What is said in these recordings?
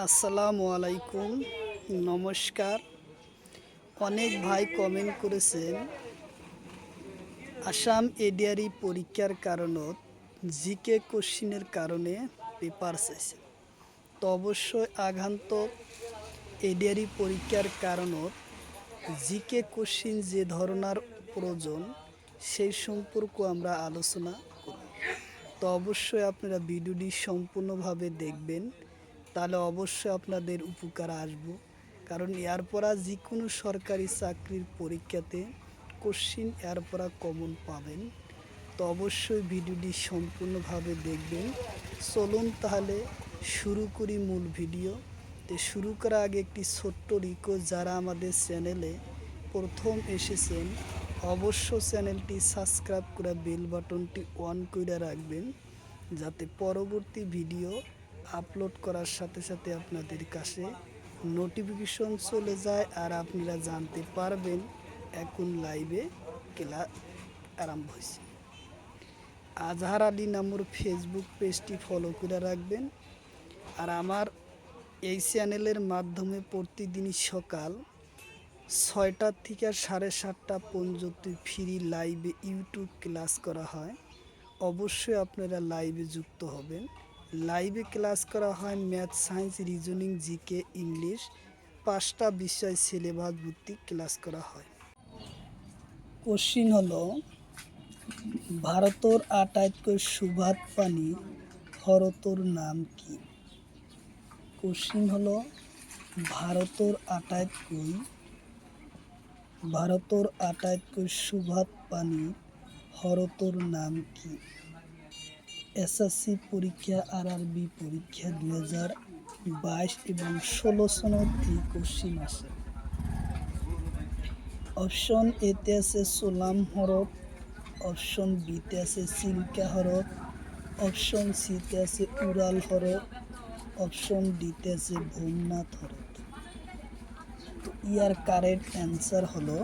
আসসালামু আলাইকুম, নমস্কার। অনেক ভাই কমেন্ট করেছেন আসাম এডিআরই পরীক্ষার কারণত জিকে কোশ্চিনের কারণে পেপার চাইছে। তো অবশ্যই আগান্তক এডিআরই পরীক্ষার কারণত জিকে কোশ্চিন যে ধরনের প্রয়োজন সেই সম্পর্ক আমরা আলোচনা করব। তো অবশ্যই আপনারা ভিডিওটি সম্পূর্ণভাবে দেখবেন, তাহলে অবশ্যই আপনাদের উপকার আসবো। কারণ এরপরা যে কোনো সরকারি চাকরির পরীক্ষাতে কোশ্চিন এরপরা কমন পাবেন। তো অবশ্যই ভিডিওটি সম্পূর্ণভাবে দেখবেন। চলুন তাহলে শুরু করি মূল ভিডিও। তো শুরু করার আগে একটি ছোট্ট রিকোয়েস্ট, যারা আমাদের চ্যানেলে প্রথম এসেছেন অবশ্য চ্যানেলটি সাবস্ক্রাইব করে বেল বাটনটি অন করে রাখবেন, যাতে পরবর্তী ভিডিও আপলোড করার সাথে সাথে আপনাদের কাছে নোটিফিকেশন চলে যায় আর আপনারা জানতে পারবেন এখন লাইভে ক্লাস আরম্ভ হয়েছে। আজহার আলী নামের ফেসবুক পেজটি ফলো করে রাখবেন। আর আমার এই চ্যানেলের মাধ্যমে প্রতিদিনই সকাল 6টা থেকে 7:30 পর্যন্ত ফ্রি লাইভে ইউটিউব ক্লাস করা হয়। অবশ্যই আপনারা লাইভে যুক্ত হবেন। লাইভে ক্লাস করা হয় math, science, reasoning, GK, English 5টা বিষয় সিলেবাস ভিত্তিক ক্লাস করা হয়। কোশ্চিন হলো, ভারতের আটাইতকৈ সুভাত পানী হ্রদটোর নাম কি? কোশ্চিন হলো, ভারতের আটাইতকৈ সুভাত পানী হ্রদটোর নাম কি? এসএসসি পরীক্ষা, আরআরবি পরীক্ষা 2022 এবং 16 সনত এই কোশ্চিন আছে। অপশন এতে আছে সোলাম হ্রদ, অপশন বিতে আছে চিল্কা হ্রদ, অপশন সিতে আছে উড়াল হ্রদ, অপশন ডিতে আছে ভূমনাথ হ্রদ। তো ইয়ার কারেক্ট অ্যান্সার হলো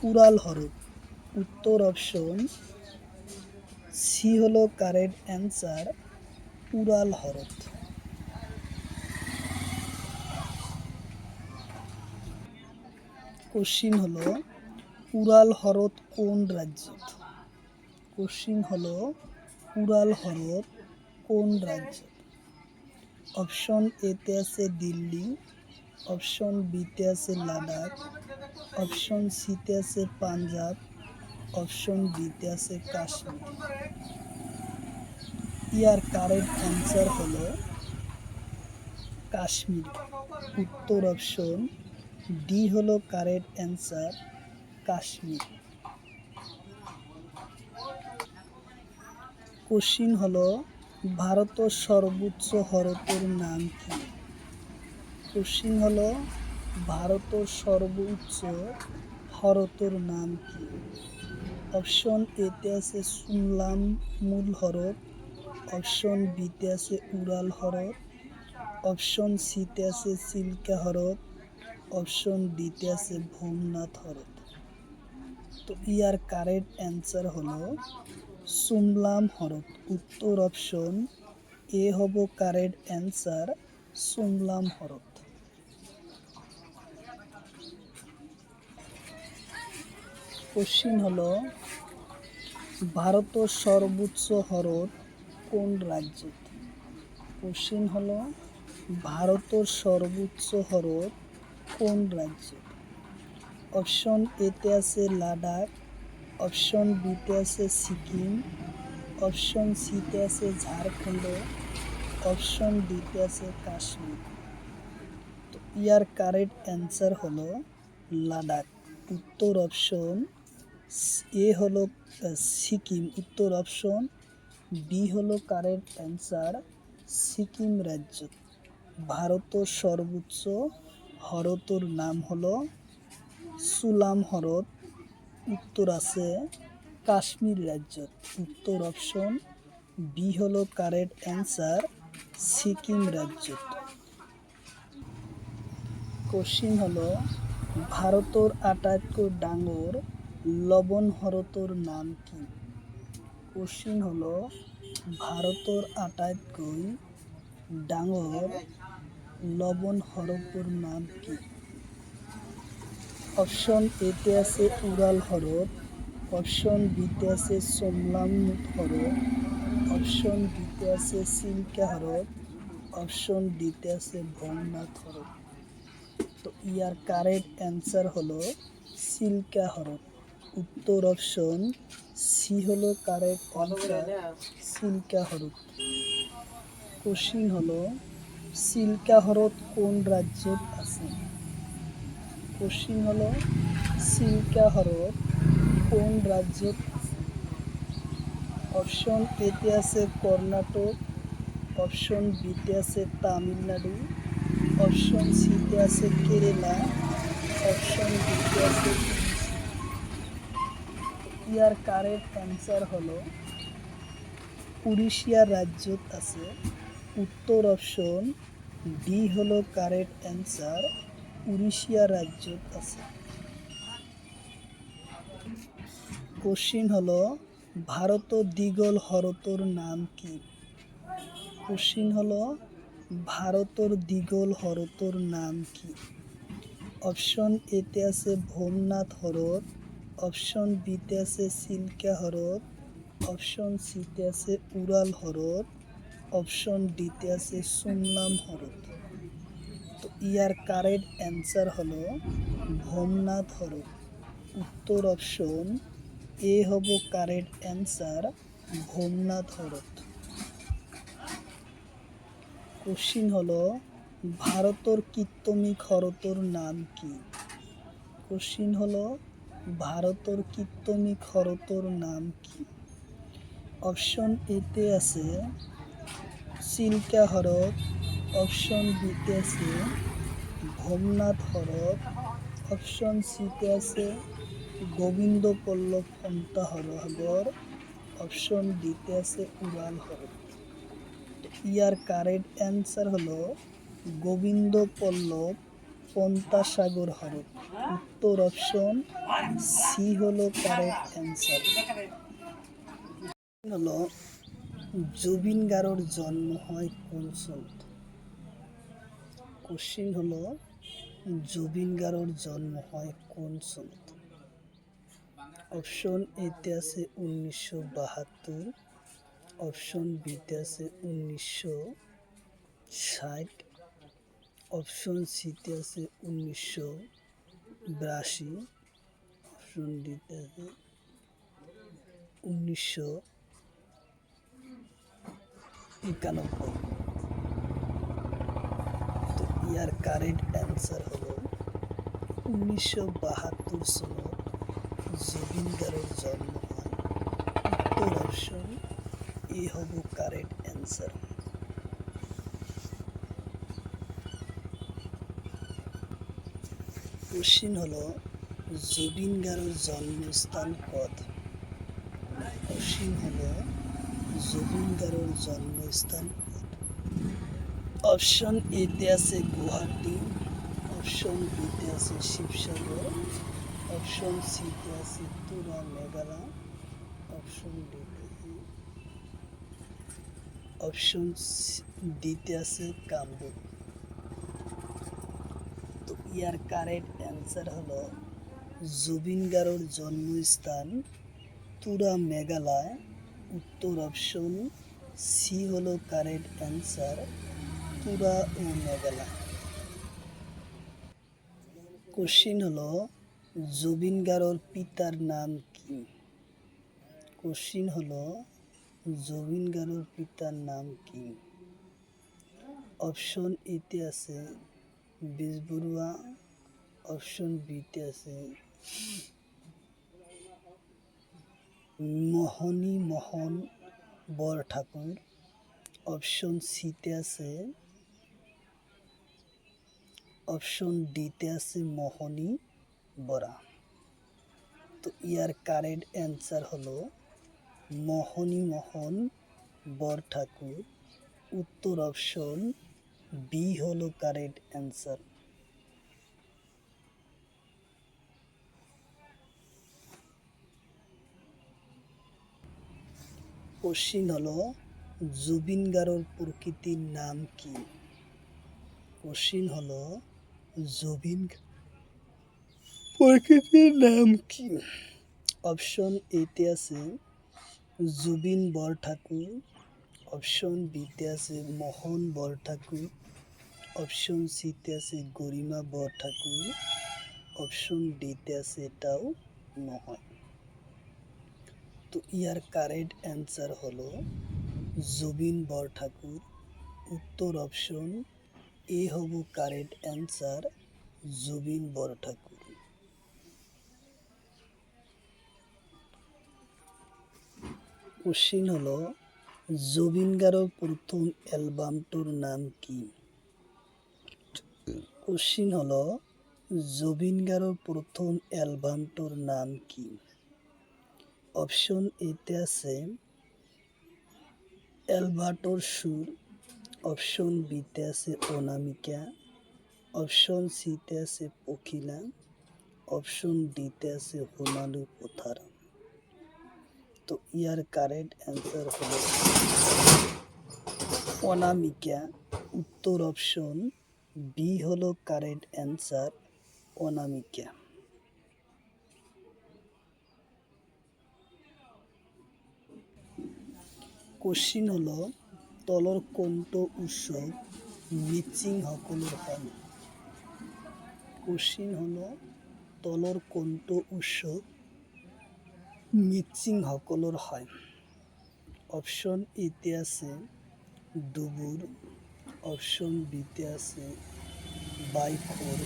উড়াল হ্রদ। উত্তর অপশন সি হলো কারেক্ট অ্যান্সার, উড়াল হ্রদ। কোশ্চিন হলো, উড়াল হ্রদ কোন রাজ্যত? কোশ্চিন হলো, উড়াল হ্রদ কোন রাজ্যত? অপশন এতে আছে দিল্লি, অপশন বিতে আছে লাদাখ, অপশন সিতে আছে পাঞ্জাব, অপশন ডিতে আছে কাশ্মীর। ইয়ার কারেক্ট অ্যান্সার হলো কাশ্মীর। উত্তর অপশন ডি হলো কারেক্ট অ্যান্সার, কাশ্মীর। কোশ্চিন হলো, ভারতের সর্বোচ্চ হ্রদের নাম কি? কোশ্চিন হলো, ভারতের সর্বোচ্চ হ্রদের নাম কি? অপশন এতে আছে সুমলাম মূল হ্রদ, অপশন বিতে আছে উড়াল হ্রদ, অপশন সিতে আছে চিল্কা হ্রদ, অপশন ডিতে আছে ভূমনাথ হ্রদ। তো ইয়ার কারেক্ট অ্যান্সার হলো সুমলাম হ্রদ। উত্তর অপশন এ হব কারেক্ট অ্যান্সার, সুমলাম হ্রদ। কোশ্চিন হলো, ভারতের সর্বোচ্চ হ্রদ কোন রাজ্যত? কোশ্চিন হলো, ভারতের সর্বোচ্চ হ্রদ কোন রাজ্যত? অপশন এতে আছে লাদাখ, অপশন বিতে আছে সিকিম, অপশন সিতে আছে ঝাড়খণ্ড, অপশন ডিতে আছে কাশ্মীর। তো ইয়ার কারেক্ট অ্যান্সার হলো লাদাখ। উত্তর অপশন এ হলো সিকিম। উত্তর অপশন বি হলো কারেক্ট অ্যান্সার, সিকিম রাজ্য। ভারতের সর্বোচ্চ হ্রদের নাম হলো সুলাম হ্রদ। উত্তর আছে কাশ্মীর রাজ্য। উত্তর অপশন বি হলো কারেক্ট অ্যান্সার, সিকিম রাজ্য। কোশ্চিন হলো, ভারতের আটাইতকৈ ডাঙর লবণ হ্রদের নাম কি? কোশ্চিন হলো, ভারতের আটাইতকৈ ডাঙর লবণ হরফের নাম কি? অপশন এতে আছে উড়াল হরফ, অপশন বিতে আছে সোমলামুত হরফ, অপশন বিতে আছে সিল্কা হরফ, অপশন ডিতে আছে ভোমনাথ হরফ। তো ইয়ার কারেক্ট অ্যান্সার হলো সিল্কা হরফ। উত্তর অপশন সি হলো কারেক্ট অ্যান্সার, সিল্কা হরফ। কোশ্চিন হলো সিল্কা হরফ কোন রাজ্যত আছে? কোশ্চিন হলো সিল্কা হরফ কোন রাজ্যত আছে? অপশন এতে আছে কর্ণাটক, অপশন বিতে আছে তামিলনাড়ু, অপশন সিতে আছে কেরালা, অপশন ডিতে আছে উড়িষ্যা। ইয়ার কারেক্ট অ্যান্সার হলো উড়িষ্যা রাজ্যত আছে। উত্তর অপশন ডি হলো কারেক্ট অ্যান্সার, উড়িষ্যা রাজ্যত আছে। কোশ্চিন হলো ভারত দ্বিগল হরতর নাম কি? কোশ্চিন হলো ভারতর দ্বিগল হরতর নাম কি? অপশন এতে আছে ভোমনাথ হরদ, অপশন বিতে আছে সিল্কা হরদ, অপশন সিতে আছে উড়াল হরদ, অপশন ডিতে আছে সুমলাম হরদ। তো ইয়ার কারেক্ট অ্যান্সার হলো ভোমনাথ হরদ। উত্তর অপশন এ হব কারেক্ট অ্যান্সার, ভোমনাথ হরদ। কোশ্চিন হলো ভারতর কীর্তমিক হরতর নাম কি? কোশ্চিন হলো ভারতর কীর্তমিক হরতর নাম কি? অপশন এতে আছে সিল্কা হরদ, অপশন বিতে আছে ভোমনাথ হরদ, অপশন সিতে আছে গোবিন্দ পল্লব পন্থা হরগর, অপশন ডিতে আছে উড়াল হরদ। ইয়ার কারেক্ট অ্যান্সার হলো গোবিন্দ পল্লব পন্থাসাগর হরদ। উত্তর অপশন সি হলো কারেক্ট অ্যান্সার। হলো জুবিন গার্গের জন্ম হয় কোন সনত? কোশ্চিন হলো জুবিন গার্গের জন্ম হয় কোন সনত? অপশন এতে আছে 1972, অপশন বিতে আছে 1960, অপশন সিতে আছে 1982, অপশন ডিতে আছে 1991। তো ইয়ার কারেক্ট অ্যান্সার হলো 1972 সনত জুবিন গার্গের জন্ম হয়। উত্তর অপশন এ হব কারেক্ট অ্যান্সার। কোশ্চিন হলো জুবিন গার্গের জন্মস্থান কোথায়? কোশ্চিন হলো জুবিন গার্গের জন্মস্থান কোথায়? অপশন এতে আছে গুয়াহাটি, অপশন বিতে আছে শিবসাগর, অপশন সিতে আছে তুরা মেঘালয়, অপশন ডিতে আছে কামরূপ। তো ইয়ার কারেক্ট অ্যান্সার হলো জুবিন গার্গের জন্মস্থান তুরা মেঘালয়। উত্তর অপশন সি হলো কারেক্ট অ্যান্সার, তুরা ও মেঘালয়। কোশ্চিন হলো জুবিন গার্গের পিতার নাম কি? কোশ্চিন হলো জুবিন গার্গের পিতার নাম কি? অপশন এতে আছে বেজবরুয়া, অপশন বিতে আছে মোহনী মোহন বরঠাকুর, অপশন সিতে আছে, অপশন ডিতে আছে মোহনী বরা। তো ইয়ার কারেক্ট অ্যান্সার হলো মোহনী মোহন বরঠাকুর। উত্তর অপশন বি হলো কারেক্ট অ্যান্সার। কোশ্চিন হলো জুবিন গার্গের প্রকৃতির নাম কি? কোশ্চিন হলো জুবিন প্রকৃতির নাম কি? অপশন এতে আছে জুবিন বরঠাকুর, অপশন বিতে আছে মোহন বরঠাকুর, অপশন সিতে আছে গরিমা বরঠাকুর, অপশন ডিতে আছে এটাও নহয়। তো ইয়ার কারেক্ট অ্যান্সার হলো জুবিন বরঠাকুর। উত্তর অপশন এ হব correct answer, Zubeen Borthakur. Question হলো জুবিন গার্গের প্রথম অ্যালবামটির নাম কি? কোশ্চিন হলো জুবিন গার্গের প্রথম অ্যালবামটির নাম কি? অপশন এতে আছে অ্যালবার্টোর সুর, অপশন বিতে আছে অনামিকা, অপশন সিতে আছে পখিলা, অপশন ডিতে আছে হোনালু পথার। তো ইয়ার কারেক্ট অ্যান্সার হলো অনামিকা। উত্তর অপশন বি হলো কারেক্ট অ্যান্সার, অনামিকা। কোশ্চিন হলো তলৰ কোনটো উৎসৱ মিচিং সকলৰ হয়? কোশ্চিন হলো তলৰ কোনটো উৎসৱ মিচিং সকলৰ হয়? অপশন এতে আছে ডুবুর, অপশন বিতে আছে বাইখোর,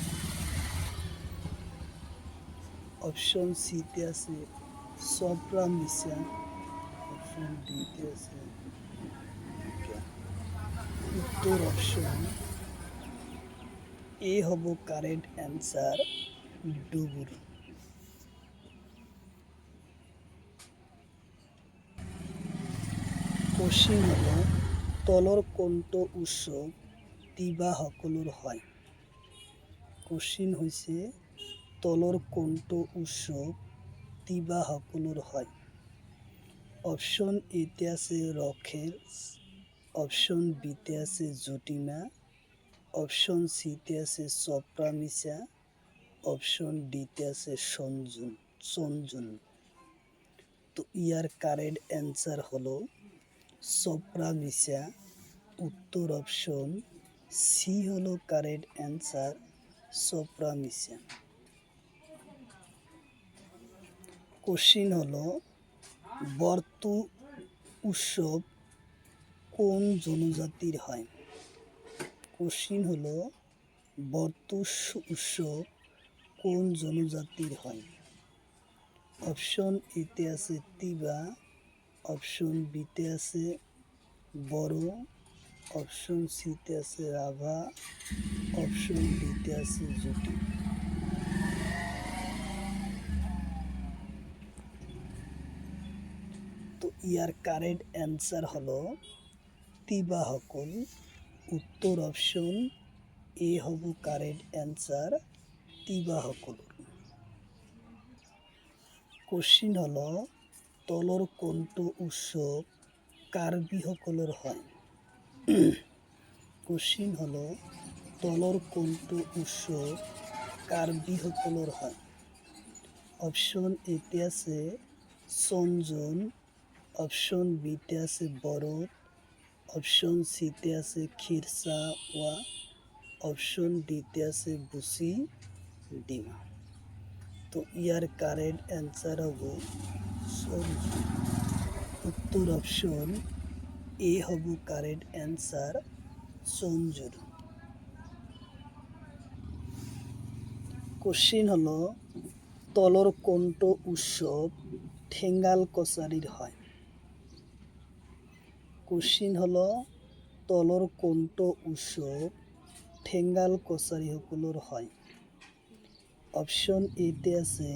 অপশন সিতে আছে সপ্রা মিশা, অপশন ডিতে আছে। উত্তর অপশন এ হব কারেক্ট অ্যান্সার, ডুবুর। কোশ্চিন হলো তলৰ কোনটো উৎসৱ তিৱা সকলৰ হয়? কোশ্চিন হৈছে তলৰ কোনটো উৎসৱ তিৱা সকলৰ হয়? অপশন এতে আছে ৰখেৰ, অপশন বিতে আছে জুটিমা, অপশন সিতে আছে চপ্ৰা মিশা, অপশন ডিতে আছে সঞ্জুন। তো ইয়ার কারেক্ট অ্যান্সার হলো চপ্রা মিশা। উত্তর অপশন সি হলো কারেক্ট অ্যান্সার, চপ্রা মিশা। কোশ্চিন হলো বরতু উৎসব কোন জনজাতির হয়? কোশ্চিন হলো বরতু উৎসব কোন জনজাতির হয়? অপশন এতে আছে তিবা, অপশন বিতে আছে বড়ো, অপশন সিতে আছে রাভা, অপশন ডিতে আছে জুটি। তো ইয়ার কারেক্ট অ্যান্সার হলো তিবা সকল। উত্তর অপশন এ হব কারেক্ট অ্যান্সার, তিবা সকল। কোশ্চিন হলো তলৰ কোনটো উৎসৱ কাৰ্বি সকলৰ হয়? কোশ্চিন হলো তলৰ কোনটো উৎসৱ কাৰ্বি সকলৰ হয়? অপশন এতে আছে সঞ্জুন, অপশন বিতে আছে বরত, অপশন সিতে আছে খিরসাওয়া, অপশন ডিতে আছে বুসি ডিমা। তো ইয়ার কারেক্ট অ্যান্সার হব সঞ্জুন। উত্তর অপশন এ হব কারেক্ট অ্যান্সার, সঞ্জুর। কোশ্চিন হলো তলৰ কোনটো উৎসৱ ঠেঙ্গাল কছারির হয়? কোশ্চিন হলো তলৰ কোনটো উৎসৱ ঠেঙ্গাল কছারি সকলৰ হয়? অপশন এতে আছে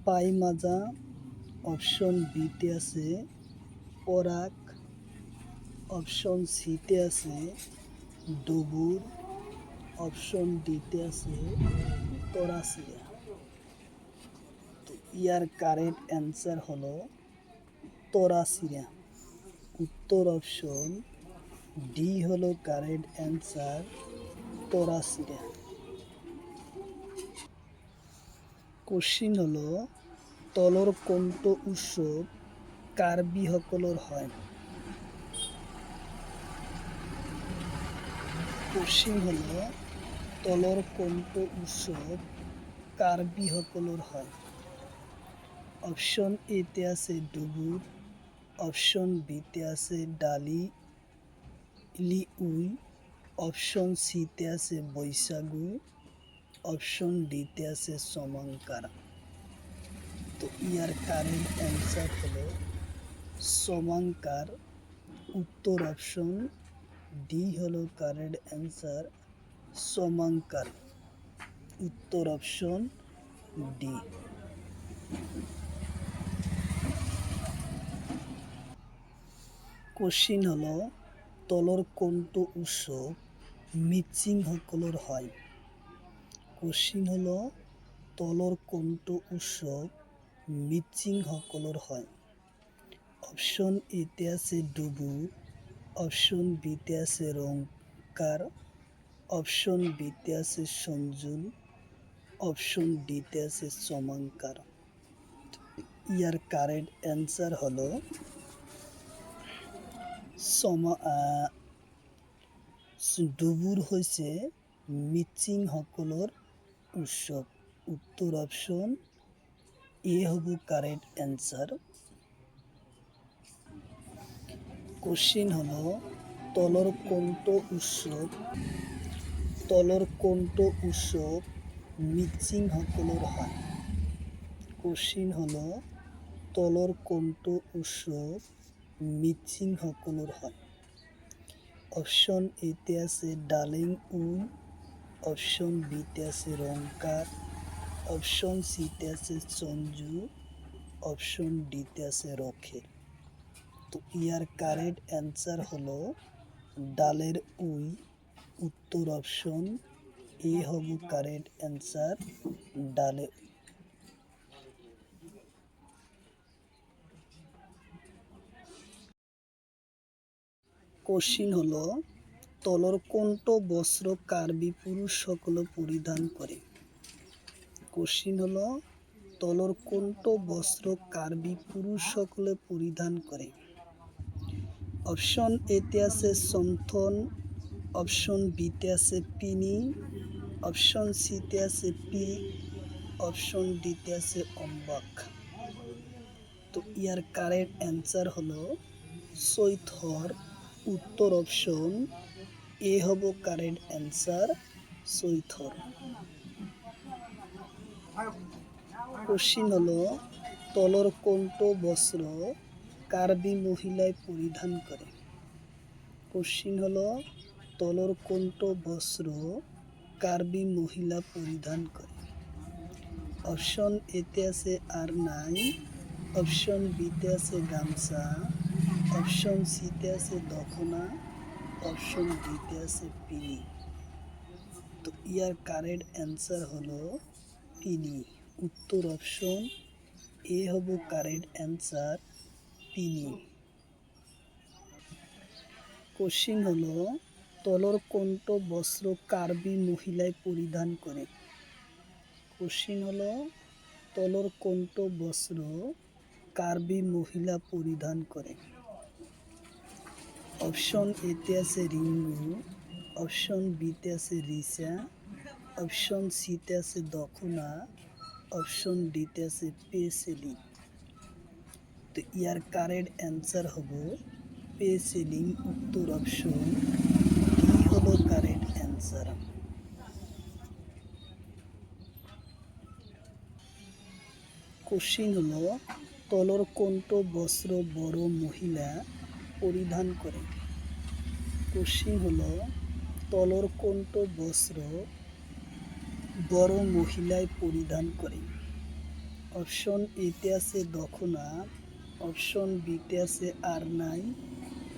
পাই মাজা, অপশন বিতে আছে পরাগ, অপশন সিতে আছে ডুবুর, অপশন ডিতে আছে তরাসিয়া। তো ইয়ার কারেক্ট অ্যান্সার হলো তরাসিয়া। উত্তর অপশন ডি হলো কারেক্ট অ্যান্সার, তোরাসিরা। কোশ্চিন হলো তলর কোনটো উৎসব কার্বি সকলৰ হয়। কোশ্চিন হলো তলর কোনটো উৎসব কার্বি সকলৰ হয়। অপশন এতে আছে ডুবুর, অপশন বিতে আছে ডালি লিউই, অপশন সিতে আছে বৈশাগু, অপশন ডিতে আছে সমাংকারা। তো ইয়ার কারেক্ট অ্যান্সার হলো সমাংকার। উত্তর অপশন ডি হলো কারেক্ট অ্যান্সার, সমাংকার। উত্তর অপশন ডি। কোশ্চিন হলো তলর কোনটো উৎসব মিচিং সকলৰ হয়। কোশ্চিন হলো তলর কোনটো উৎসব মিচিং সকলৰ হয়। অপশন এতে আছে ডুবু, অপশন বিতে আছে রংকার, অপশন বিতে আছে সঞ্জুল, অপশন ডিতে আছে সমাংকার। ইয়ার কারেক্ট অ্যান্সার হলো ডুবুর হয়েছে মিচিং সকলৰ উৎসব। উত্তর অপশন এ হব কারেক্ট অ্যান্সার। কোশ্চিন হলো তলর কোনটো উৎসব মিচিং সকলৰ হয়। কোশ্চিন হলো তলর কোনটো উৎসব মিচিং সকলৰ হয়। অপশন এতে আছে ডালিং উই, অপশন বিতে আছে রংকার, অপশন সিতে আছে সঞ্জু, অপশন ডিতে আছে রখের। তো ইয়ার কারেক্ট অ্যান্সার হলো ডালের উই। উত্তর অপশন এ হব কারেক্ট অ্যান্সার, ডালে। কোশ্চিন হলো তলর কোনটো বস্ত্র কার্বি পুরুষ সকলে পরিধান করে। কোশ্চিন হলো তলর কোনটো বস্ত্র কার্বি পুরুষ সকলে পরিধান করে। অপশন এতে আছে সন্থন, অপশন বিতে আছে পিনি, অপশন সিতে আছে পিল, অপশন ডিতে আছে অম্বাক। তো ইয়ার কারেক্ট অ্যান্সার হলো সৈথর। উত্তর অপশন এ হব কারেক্ট অ্যান্সার, সৈথর। কোশ্চিন হলো তলর কোনটো বস্ত্র কার্বি মহিলায় পরিধান করে। কোশ্চিন হলো তলর কোনটো বস্ত্র কার্বি মহিলা পরিধান করে। অপশন এতে আছে আর নাই, অপশন বিতে আছে গামছা, অপশন সিতে আছে দখনা, অপশন ডিতে আছে পিনি। তো ইয়ার কারেক্ট অ্যান্সার হলো পিনি। উত্তর অপশন এ হব কারেক্ট অ্যান্সার, পিনি। কোশ্চিন হলো তলর কোনটো বস্ত্র কার্বি মহিলায় পরিধান করে। কোশ্চিন হলো তলর কোনটো বস্ত্র কার্বি মহিলা পরিধান করে। অপশন এতে আছে রিঙ্গু, অপশন বিতে আছে রিসা, অপশন সিতে আছে দখনা, অপশন ডিতে আছে পেসেলি। তো ইয়ার কারেক্ট অ্যান্সার হব পেসেলিং। উত্তর অপশন ডি হলো কারেক্ট অ্যান্সার। কোশ্চিন হলো তলর কোনটো বস্ত্র বড় মহিলা পরিধান করে। কোশ্চিন হলো তলর কোনটো বস্ত্র বড় মহিলায় পরিধান করে। অপশন এতে আছে দখনা, অপশন বিতে আছে আর নাই,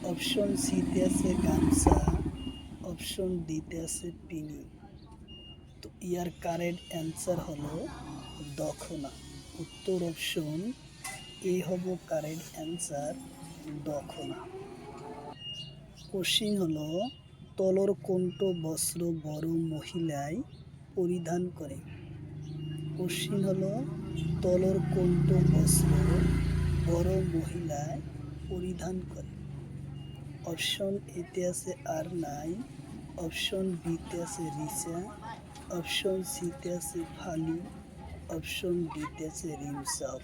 অপশন সিতে আছে গামছা, অপশন ডিতে আছে পিনি। তো ইয়ার কারেক্ট অ্যান্সার হলো দখনা। উত্তর অপশন এ হব কারেক্ট অ্যান্সার, দখনা। কোশ্চিন হলো তলর কোনটো বস্ত্র বড় মহিলায় পরিধান করে। কোশ্চিন হলো তলর কোনটো বস্ত্র বড় মহিলায় পরিধান করে। অপশন এতে আছে আর নাই, অপশন বিতে আছে রিচা, অপশন সিতে আছে ফালি, অপশন ডিতে আছে রিমসাও।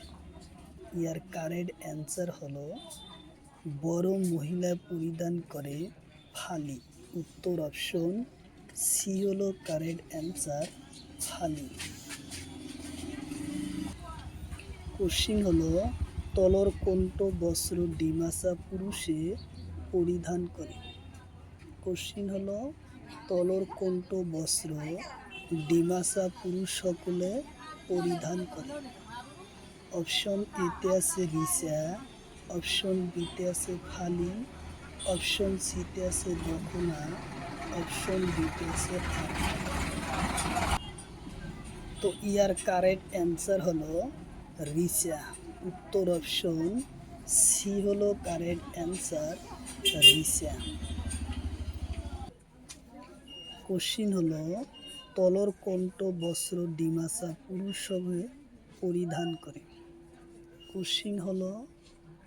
ইয়ার কারেক্ট অ্যান্সার হলো বড় মহিলা পরিধান করে ফালি। উত্তর অপশন সি হলো কারেক্ট অ্যান্সার, ফালি। কোশ্চিন হলো তলর কোনটো বস্ত্র ডিমাসা পুরুষে পরিধান করে। কোশ্চিন হলো তলর কোনটো বস্ত্র ডিমাসা পুরুষ সকলে পরিধান করে। অপশন এতে আছে রিচা, অপশন বিতে আছে ফালি, অপশন সিতে আছে দখনা, অপশন ডিতে আছে ফালি। তো ইয়ার কারেক্ট অ্যান্সার হলো রিচা। উত্তর অপশন সি হলো কারেক্ট অ্যান্সার, রিচা। কোশ্চিন হলো তলর কোনটো বস্ত্র ডিমাসা পুরুষ সবে পরিধান করে। কোশ্চিন হলো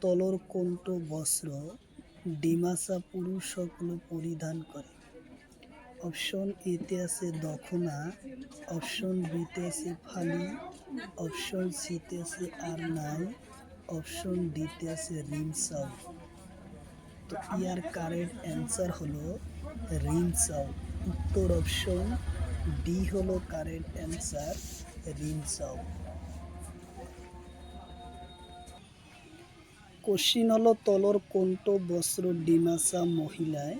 তলর কোনটো বস্ত্র ডিমাসা পুরুষ সকলে পরিধান করে। অপশন এতে আছে দখনা, অপশন বিতে আছে ফালি, অপশন সিতে আছে আর নাই, অপশন ডিতে আছে রিমসাও। তো ইয়ার কারেক্ট অ্যান্সার হলো রিমসাও। উত্তর অপশন ডি হলো কারেক্ট অ্যান্সার, রিমসাও। কোশ্চিন হলো তলর কোনটো বস্ত্র ডিমাসা মহিলায়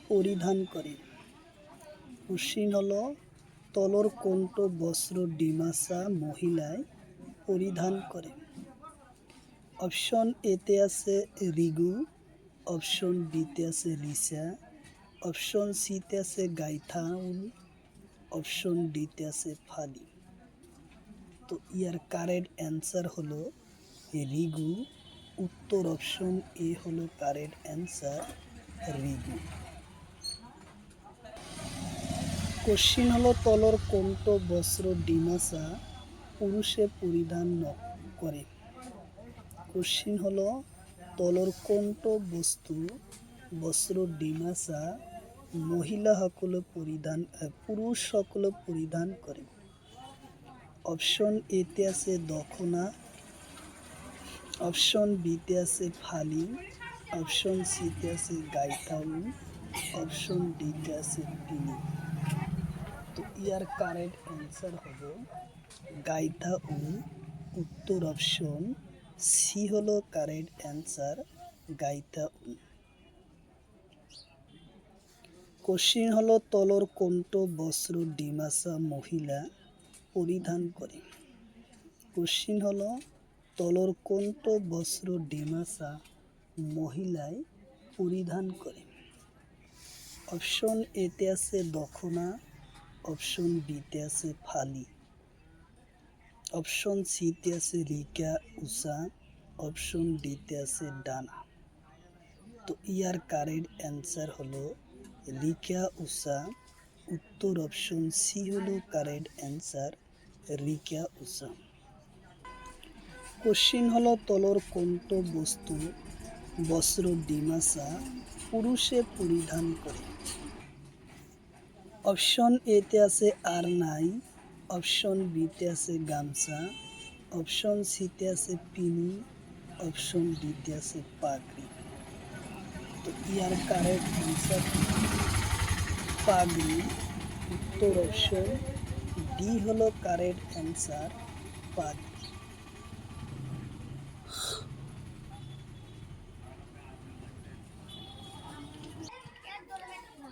পরিধান করে। কোশ্চিন হলো তলর কোনটো বস্ত্র ডিমাসা মহিলায় পরিধান করে। অপশন এতে আছে রিগু, অপশন বিতে আছে রিচা, অপশন সিতে আছে গাইথাউন, অপশন ডিতে আছে ফালি। তো ইয়ার কারেক্ট অ্যান্সার হলো রিগু। উত্তর অপশন এ হলো কারেক্ট অ্যান্সার, রিগু। কোশ্চিন হলো তলর কোনটো বস্ত্র ডিমাসা পুরুষে পরিধান করে। কোশ্চিন হলো তলর কোনটো বস্ত্র ডিমাসা মহিলা সকলে পুরুষ সকলে পরিধান করে। অপশন এতে আছে দখনা, অপশন বিতে আছে ফালি, অপশন সিতে আছে গাইথাউন, অপশন ডিতে আছে পিনি। তো ইয়ার কারেক্ট অ্যান্সার হবে গাইথাউন। উত্তর অপশন সি হলো কারেক্ট অ্যান্সার, গাইথাউন। কোশ্চিন হলো তলর কোনটো বস্ত্র ডিমাসা মহিলা পরিধান করে। কোশ্চিন হলো তলর কোনটো বস্ত্র ডিমাসা মহিলায় পরিধান করে। অপশন এতে আছে দখনা, অপশন বিতে আছে ফালি, অপশন সিতে আছে রিকা উষা, অপশন ডিতে আছে ডানা। তো ইয়ার কারেক্ট অ্যান্সার হলো রিকা উষা। উত্তর অপশন সি হলো কারেক্ট অ্যান্সার, রিকা উষা। কোশ্চিন হলো তলর কোনটো বস্ত্র ডিমাসা পুরুষে পরিধান করে। অপশন এতে আছে আর নাই, অপশন বিতে আছে গামছা, অপশন সিতে আছে পিনি, অপশন ডিতে আছে পাগড়ি। তো ইয়ার কারেক্ট অ্যান্সার পাগড়ি। উত্তর অপশন ডি হলো কারেক্ট অ্যান্সার, পাগড়ি।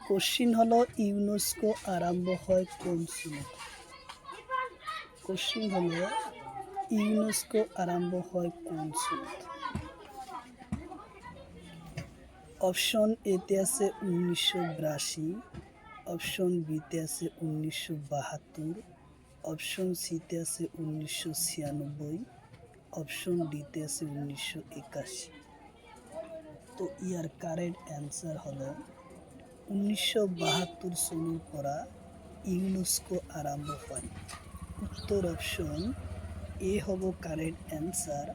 কোশ্চিন হলো ইউনেস্কো আরম্ভ হয় কোন সনত। কোশ্চিন হলো ইউনেস্কো আরম্ভ হয় কোন সনত। অপশন এতে আছে 1982, অপশন বিতে আছে 1972, অপশন সিতে আছে 1996, অপশন ডিতে আছে 1981। তো ইয়ার কারেক্ট অ্যান্সার হলো 1972 সনের পরা ইউনেস্কো আরম্ভ হয়। উত্তর অপশন এ হব কারেক্ট অ্যান্সার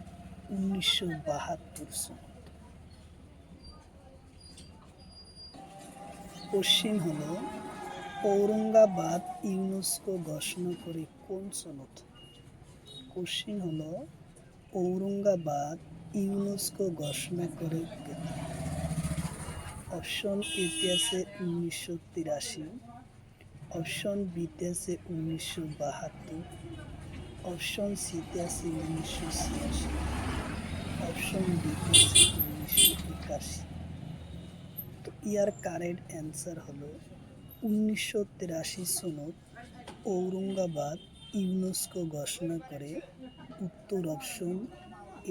1972 সন। কোশ্চিন হলো ঔরঙ্গাবাদ ইউনেস্কো ঘোষণা করে কোন সনদ? কোশ্চিন হলো ঔরঙ্গাবাদ ইউনেস্কো ঘোষণা করে অপশন এতে আছে 1983, অপশন বিতে আছে 1972, অপশন সিতে আছে 1986, অপশন ডিতে আছে 1981। তো ইয়ার কারেক্ট অ্যান্সার হলো 1983 সনত ঔরঙ্গাবাদ ইউনেস্কো ঘোষণা করে। উত্তর অপশন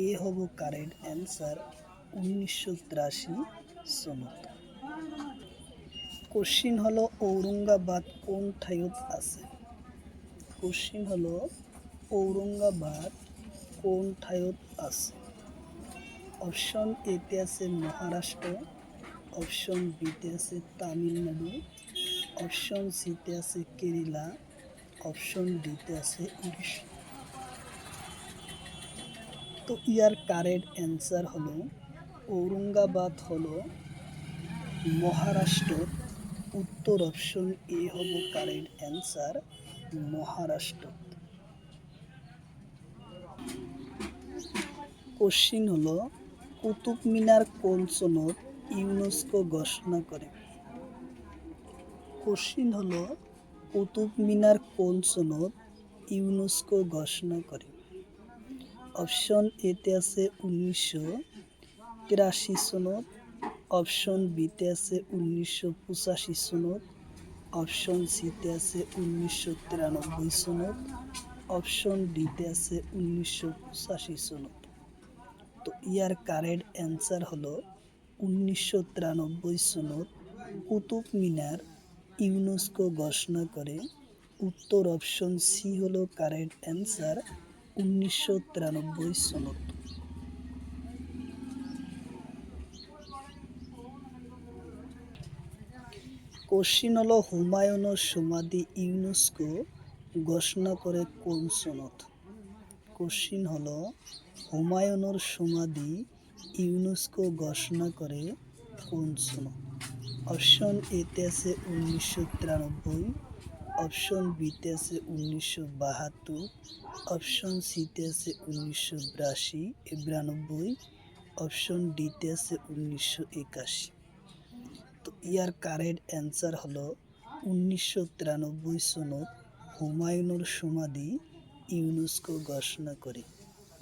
এ হব কারেক্ট অ্যান্সার 1983 সনত। কোশ্চিন হলো ঔরঙ্গাবাদ কোন ঠাইত আছে? কোশ্চিন হলো ঔরঙ্গাবাদ কোন ঠাইত আছে? অপশন এতে আছে মহারাষ্ট্র, অপশন বিতে আছে তামিলনাড়ু, অপশন সিতে আছে কেরালা, অপশন ডিতে আছে উড়িষ্যা। তো ইয়ার কারেক্ট অ্যান্সার হলো ঔরঙ্গাবাদ হলো মহারাষ্ট্র। উত্তর অপশন এ হব কারেক্ট অ্যান্সার মহারাষ্ট্র। কোশ্চিন হলো কুতুব মিনার কোন সনত ইউনেস্কো ঘোষণা করে? কোশ্চিন হলো কুতুব মিনার কোন সনত ইউনেস্কো ঘোষণা করে? অপশন এতে আছে 1983 সনত, অপশন বিতে আছে 1985 সনত, অপশন সিতে আছে 1993 সনত, অপশন ডিতে আছে 1985 সনত। তো ইয়ার কারেক্ট অ্যান্সার হলো 1993 সনত কুতুব মিনার ইউনেস্কো ঘোষণা করে। উত্তর অপশন সি হলো কারেক্ট অ্যান্সার 1993 সনত। কোশ্চিন হলো হুমায়ুনের সমাধি ইউনেস্কো ঘোষণা করে কোন সনত? কোশ্চিন হলো হুমায়ুনের সমাধি ইউনেস্কো ঘোষণা করে কোন সনত? অপশন এতে আছে 1993, অপশন বিতে আছে 1972, অপশন সিতে আছে 1992, অপশন ডিতে আছে 1981। তো ইয়ার কারেক্ট অ্যান্সার হলো 1993 সনত হুমায়ুনের সমাধি ইউনেস্কো ঘোষণা করে।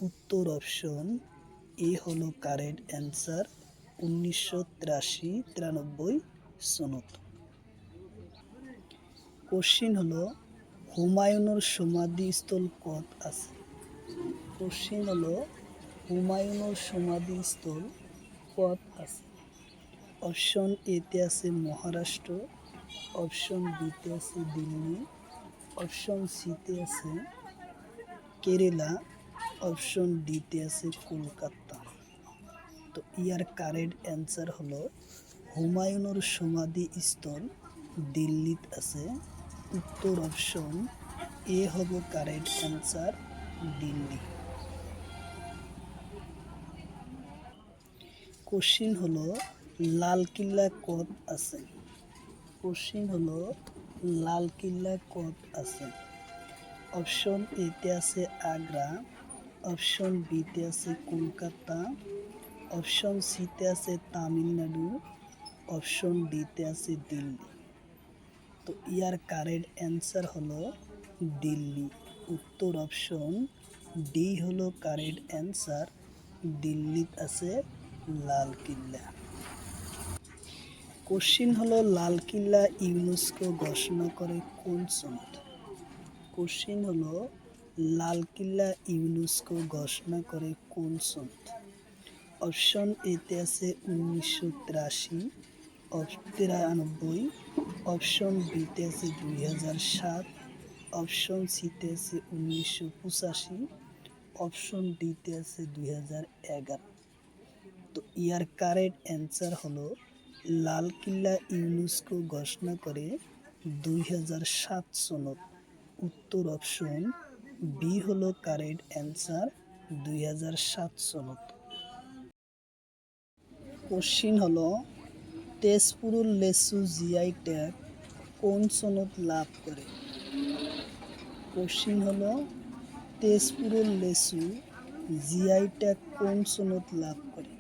উত্তর অপশন এ হলো কারেক্ট অ্যান্সার 1993 সনত। কোশ্চিন হলো হুমায়ুনের সমাধিস্থল কত আছে? কোশ্চিন হলো হুমায়ুনের সমাধিস্থল কত আছে? অপশন এতে আছে মহারাষ্ট্র, অপশন বিতে আছে দিল্লি, অপশন সিতে আছে কেরালা, অপশন ডিতে আছে কলকাতা। তো ইয়ার কারেক্ট অ্যান্সার হলো হুমায়ুনের সমাধি স্থল দিল্লিত আছে। উত্তর অপশন এ হব কারেক্ট অ্যান্সার দিল্লি। কোশ্চিন হলো লালকিল্লা কত আছে? কোশ্চিন হলো লালকিল্লা কত আছে? অপশন এতে আছে আগ্রা, অপশন বিতে আছে কলকাতা, অপশন সিতে আছে তামিলনাড়ু, অপশন ডিতে আছে দিল্লি। তো ইয়ার কারেক্ট অ্যান্সার হলো দিল্লি। উত্তর অপশন ডি হলো কারেক্ট অ্যান্সার, দিল্লিত আছে লালকিল্লা। কোশ্চিন হলো লালকিল্লা ইউনেস্কো ঘোষণা করে কোন সনত? কোশ্চিন হলো লালকিল্লা ইউনেস্কো ঘোষণা করে কোন সনত? অপশন এতে আছে 1983, 93, অপশন বিতে আছে 2007, অপশন সিতে আছে 1985, অপশন ডিতে আছে 2011। তো ইয়ার কারেক্ট অ্যান্সার হলো লালকিল্লা ইউনেস্কো ঘোষণা করে 2007 সনত। উত্তর অপশন বি হলো কারেক্ট অ্যান্সার 2007 সনত। কোশ্চিন হলো তেজপুরের লেচু জিআই ট্যাগ কোন সনত লাভ করে? কোশ্চিন হলো তেজপুরের লেচু জিআই ট্যাগ কোন সনত লাভ করে?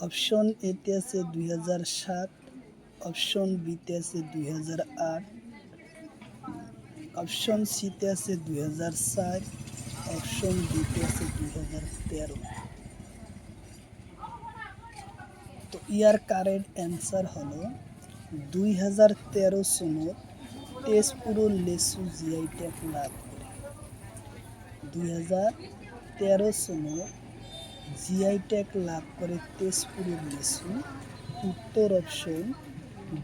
অপশন এতে আছে 2007, অপশন বিতে আছে 2008, অপশন সিতে আছে 2004, অপশন ডিতে আছে 2013। তো ইয়ার কারেক্ট অ্যান্সার হলো 2013 সনত তেজপুরের লেচু জিআই ট্যাগ লাভ করে। 2013 সনত জিআই ট্যাগ লাভ করে তেজপুরের লিচু। উত্তর অপশন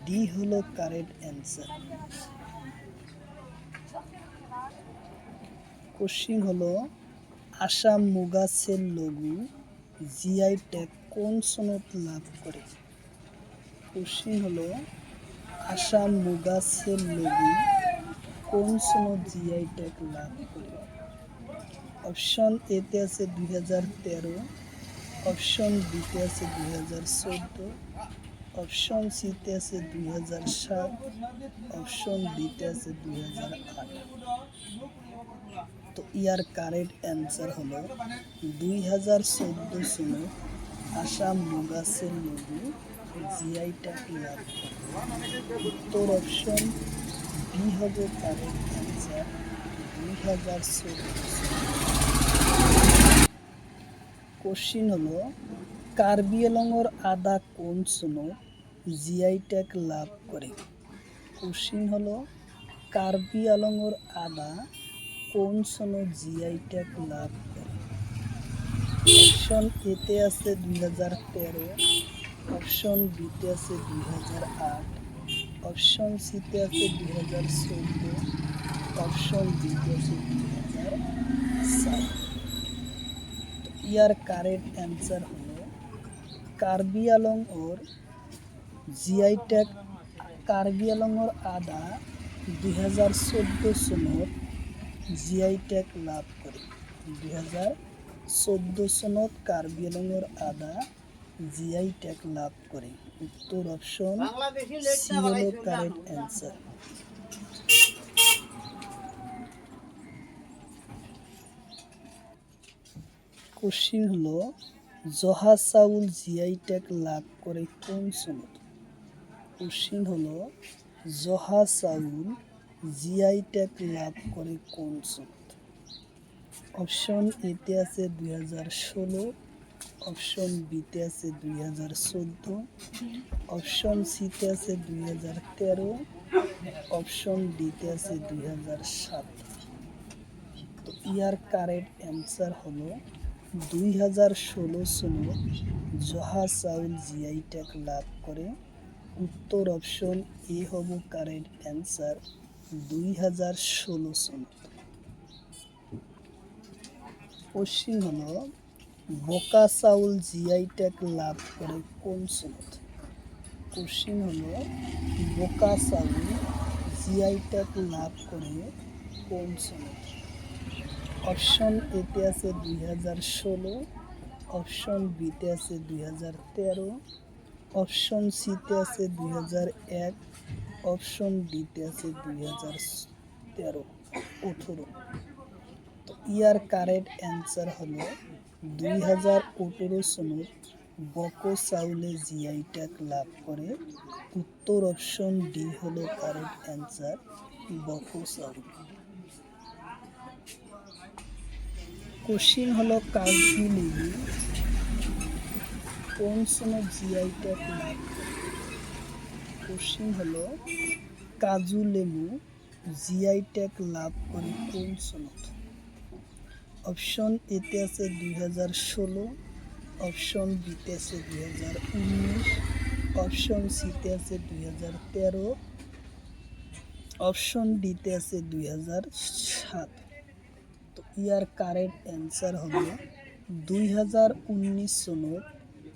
ডি হলো কারেক্ট অ্যান্সার। কোশ্চিন হলো আসাম মুগাসের লঘু জিআই ট্যাগ কোন সনত লাভ করে? কোশ্চিন হলো আসাম মুগাসের লঘু কোন সনত জিআই ট্যাগ লাভ করে? অপশন এতে আছে 2013, অপশন বিতে আছে 2014, অপশন সিতে আছে 2007, অপশন ডিতে আছে 2008। তো ইয়ার কারেক্ট অ্যান্সার হলো 2014 সনে আসাম মুগাসের লঘু জিআই ট্যাগ লাভ করে। উত্তর অপশন বি হবে কারেক্ট অ্যান্সার 2014। কোশ্চিন হলো কার্বি আংলংয়ের আদা কোন সনত জিআই ট্যাগ লাভ করে? কোশ্চিন হলো কার্বি আংলংয়ের আদা কোন সনত জিআই ট্যাগ লাভ করে? অপশন এতে আছে 2013, অপশন বিতে আছে 2008, অপশন সিতে আছে 2014, অপশন ডিতে আছে 2007। ইয়ার কারেক্ট অ্যান্সার হলো কার্বি আংলং ওর জিআই ট্যাগ কার্বি আংলংয়ের আদা 2014 সনত জিআই ট্যাগ লাভ করে। 2014 সনত কার্বি আংলংয়ের আদা জিআই ট্যাগ লাভ করে। উত্তর অপশন সি হলো কারেক্ট অ্যান্সার। কোশ্চিন হলো জহা চাউল জিআই ট্যাগ লাভ করে কোন সনত? কোশ্চিন হলো জহা চাউল জিআই ট্যাগ লাভ করে কোন সনত? অপশন এতে আছে 2016, অপশন বিতে আছে 2014, অপশন সিতে আছে 2013, অপশন ডিতে আছে 2007। তো ইয়ার কারেক্ট অ্যান্সার হলো 2016 সনে জহা চাউল জিআই ট্যাগ লাভ করে। উত্তর অপশন এ হবো কারেক্ট অ্যান্সার 2016 সনত। কোশ্চিন হলো বোকা চাউল জিআই ট্যাগ লাভ করে কোন সনত? কোশ্চিন হলো বোকা চাউল জিআই ট্যাগ লাভ করে কোন সনত? অপশন এতে আছে 2016, অপশন বিতে আছে 2013, অপশন সিতে আছে 2001, অপশন ডিতে আছে 2018। তো ইয়ার কারেক্ট অ্যান্সার হলো 2018 সনত বকো চাউলে জিআই ট্যাগ লাভ করে। উত্তর অপশন ডি হলো কারেক্ট অ্যান্সার বকো চাউল। কোশ্চিন হলো কাজু লেবু কোন সনত জিআই ট্যাগ লাভ করে? কোশ্চিন হলো কাজু লেবু জিআই ট্যাগ লাভ করে কোন সনত? অপশন এতে আছে 2016, অপশন বিতে আছে 2019, অপশন সিতে আছে 2013, অপশন ডিতে আছে 2007। তো ইয়ার কারেক্ট অ্যান্সার হলো 2019 সনত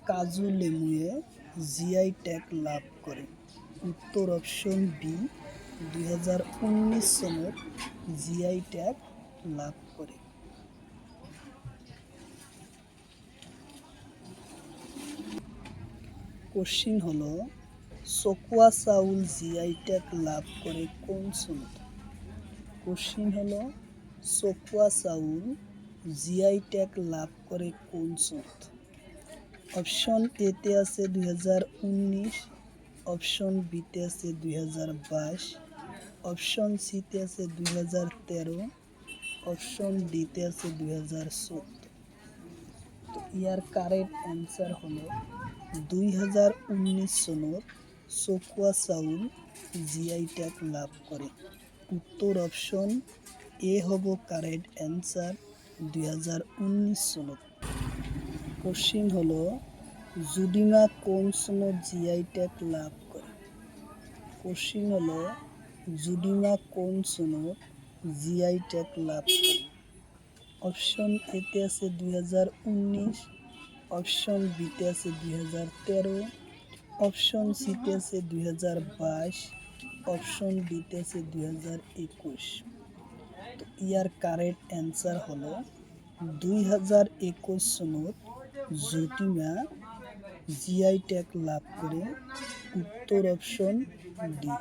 কাজু লেমুয়ে জিআই ট্যাগ লাভ করে? উত্তর অপশন বি 2019 সনত জিআই ট্যাগ লাভ করে। কোশ্চিন হলো চকুয়া চাউল জিআই ট্যাগ লাভ করে কোন সনত? কোশ্চিন হলো চকুয়া চাউল জিআই ট্যাগ লাভ করে কোন সনত? অপশন এতে আছে 2019, অপশন বিতে আছে 2022, অপশন সিতে আছে 2013, অপশন ডিতে আছে 2014। তো ইয়ার কারেক্ট অ্যান্সার হলো 2019 সনত চকুয়া চাউল জিআই ট্যাগ লাভ করে। উত্তর অপশন এ হব কারেক্ট অ্যান্সার 2019 সনত। কোশ্চিন হলো জুডিমা কোন সনত জিআই ট্যাগ লাভ করে? কোশ্চিন হলো জুডিমা কোন সনত জিআই ট্যাগ লাভ করে? অপশন এতে আছে 2019, অপশন বিতে আছে 2013, অপশন সিতে আছে 2022, অপশন ডিতে আছে 2021। তো ইয়ার কারেক্ট অ্যান্সার হলো 2021 সনত জুডিমা জিআই ট্যাগ লাভ করে। উত্তর অপশন ডি।